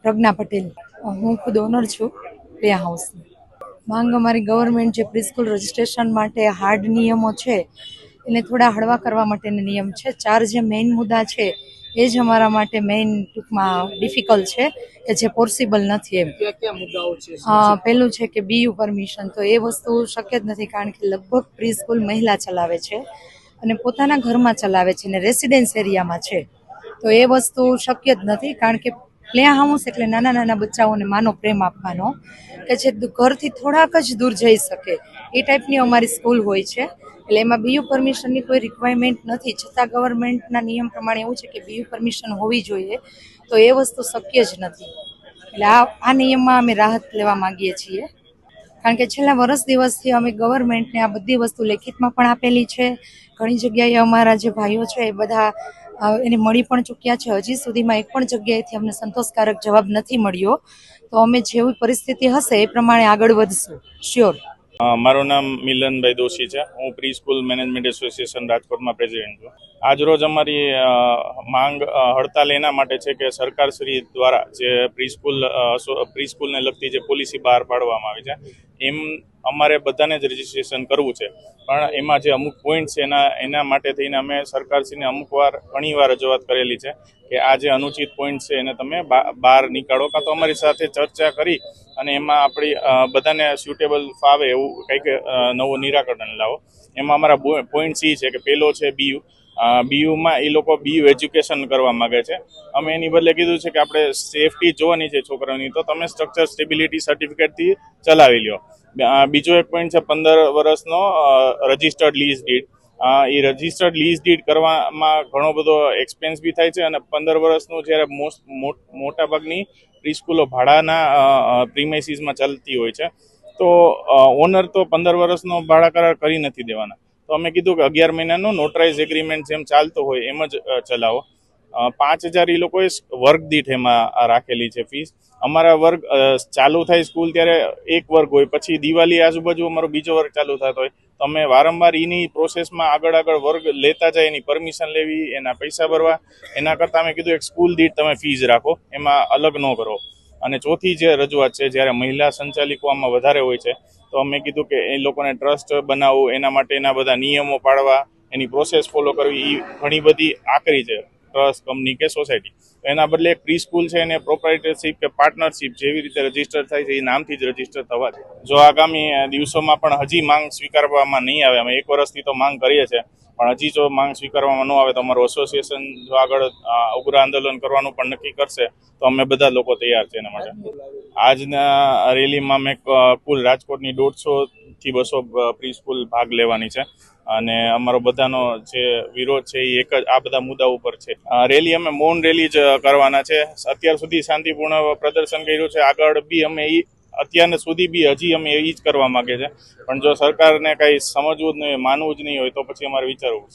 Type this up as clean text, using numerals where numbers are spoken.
પ્રજ્ઞા પટેલ. હું ખુદ ઓનર છું પ્રિયા હાઉસની. માંગ અમારી ગવર્મેન્ટ જે પ્રીસ્કૂલ રજિસ્ટ્રેશન માટે હાર્ડ નિયમો છે એને થોડા હળવા કરવા માટેના નિયમ છે. 4 જે મેઇન મુદ્દા છે એ જ અમારા માટે મેઇન ટૂંકમાં ડિફિકલ્ટ છે કે જે પોસિબલ નથી એમ. પહેલું છે કે બીયુ પરમિશન, તો એ વસ્તુ શક્ય જ નથી કારણ કે લગભગ પ્રીસ્કૂલ મહિલા ચલાવે છે અને પોતાના ઘરમાં ચલાવે છે ને રેસિડેન્સ એરિયામાં છે, તો એ વસ્તુ શક્ય જ નથી કારણ કે પ્લે હાઉસ એટલે નાના નાના બચ્ચાઓને માનો પ્રેમ આપવાનો કે જે ઘરથી થોડાક જ દૂર જઈ શકે એ ટાઈપની અમારી સ્કૂલ હોય છે. એટલે એમાં બીયુ પરમિશનની કોઈ રિક્વાયરમેન્ટ નથી, છતાં ગવર્મેન્ટના નિયમ પ્રમાણે એવું છે કે બીયુ પરમિશન હોવી જોઈએ, તો એ વસ્તુ શક્ય જ નથી. એટલે આ નિયમમાં અમે રાહત લેવા માંગીએ છીએ કારણ કે છેલ્લા વર્ષ દિવસથી અમે ગવર્મેન્ટને આ બધી વસ્તુ લેખિતમાં પણ આપેલી છે. ઘણી જગ્યાએ અમારા જે ભાઈઓ છે એ બધા એને મળી પણ ચૂક્યા છે. હજી સુધીમાં એક પણ જગ્યાએથી અમને સંતોષકારક જવાબ નથી મળ્યો, તો અમે જેવી પરિસ્થિતિ હશે એ પ્રમાણે આગળ વધશું. શ્યોર. મારું નામ મિલનભાઈ દોશી છે. હું પ્રી સ્કૂલ મેનેજમેન્ટ એસોસિએશન રાજકોટમાં પ્રેસિડેન્ટ છું. આજરોજ અમારી માંગ હડતાલ એના માટે છે કે સરકારશ્રી દ્વારા જે પ્રી સ્કૂલને લગતી જે પોલિસી બહાર પાડવામાં આવી છે એમ અમારે બધાને જ રજીસ્ટ્રેશન કરવું છે, પણ એમાં જે અમુક પોઈન્ટ છે એના માટે થઈને અમે સરકારશ્રીને ઘણીવાર રજૂઆત કરેલી છે કે આ જે અનુચિત પોઈન્ટ છે એને તમે બહાર નીકાળો, કાં તો અમારી સાથે ચર્ચા કરી અને એમાં આપણી બધાને સ્યુટેબલ ફાવે એવું કંઈક નવું નિરાકરણ લાવો. એમાં અમારા પોઈન્ટ એ છે કે પહેલો છે બીયુમાં એ લોકો બીયુ એજ્યુકેશન કરવા માગે છે. અમે એની બદલે કીધું છે કે આપણે સેફટી જોવાની છે છોકરાઓની, તો તમે સ્ટ્રક્ચર સ્ટેબિલિટી સર્ટિફિકેટથી ચલાવી લ્યો. બીજો એક પોઈન્ટ છે 15 વર્ષનો registered lease did. A registered lease did કરવામાં ઘણો બધો એક્સપેન્સ બી થાય છે અને 15 વર્ષનું જ્યારે મોટાભાગની પ્રીસ્કૂલો ભાડાના પ્રીમાઇસીસમાં ચાલતી હોય છે, તો ઓનર તો 15 વર્ષનો ભાડા કરાર કરી નથી દેવાના. તો અમે કીધું કે 11 મહિનાનો નોટરાઇઝ એગ્રીમેન્ટ જેમ ચાલતો હોય એમ જ ચલાવો. 5,000 એ લોકોએ વર્ગ દીઠ એમાં રાખેલી છે ફીસ. અમારા વર્ગ ચાલુ થાય સ્કૂલ ત્યારે એક વર્ગ હોય, પછી દિવાળી આજુબાજુ અમારો બીજો વર્ગ ચાલુ થતો હોય, તો અમે વારંવાર એની પ્રોસેસમાં આગળ વર્ગ લેતા જાય, એની પરમિશન લેવી, એના પૈસા ભરવા, એના કરતાં અમે કીધું એક સ્કૂલ દીઠ તમે ફીસ રાખો, એમાં અલગ ન કરો. અને ચોથી જે રજૂઆત છે, જ્યારે મહિલા સંચાલિકો આમાં વધારે હોય છે, તો અમે કીધું કે એ લોકોને ટ્રસ્ટ બનાવવું, એના માટેના બધા નિયમો પાડવા, એની પ્રોસેસ ફોલો કરવી, એ ઘણી બધી આકરી છે ટ્રસ્ટ કંપની કે સોસાયટી. તો એના બદલે એક પ્રી સ્કૂલ છે એને પ્રોપ્રાઇટરશીપ કે પાર્ટનરશીપ જેવી રીતે રજીસ્ટર થાય છે એ નામથી જ રજીસ્ટર થવા છે. જો આગામી દિવસોમાં પણ હજી માંગ સ્વીકારવામાં નહીં આવે, અમે 1 વર્ષથી તો માંગ કરીએ છીએ, પણ હજી જો માંગ સ્વીકારવામાં ન આવે તો અમારું એસોસિએશન જો આગળ ઉગ્ર આંદોલન કરવાનું પણ નક્કી કરશે, તો અમે બધા લોકો તૈયાર છે એના માટે. આજના રેલીમાં મેં કુલ રાજકોટની 150 થી 200 પ્રી સ્કૂલ ભાગ લેવાની છે અને અમારો બધાનો જે વિરોધ છે એ એક જ આ બધા મુદ્દા ઉપર છે. રેલી અમે મૌન રેલી જ કરવાના છે. અત્યાર સુધી શાંતિપૂર્ણ પ્રદર્શન કર્યું છે, આગળ બી અમે અત્યાર સુધી બી હજી અમે એ જ કરવા માંગે છે, પણ જો સરકારને કંઈ સમજવું જ નહીં, માનવું જ નહીં હોય તો પછી અમારે વિચારવું છે.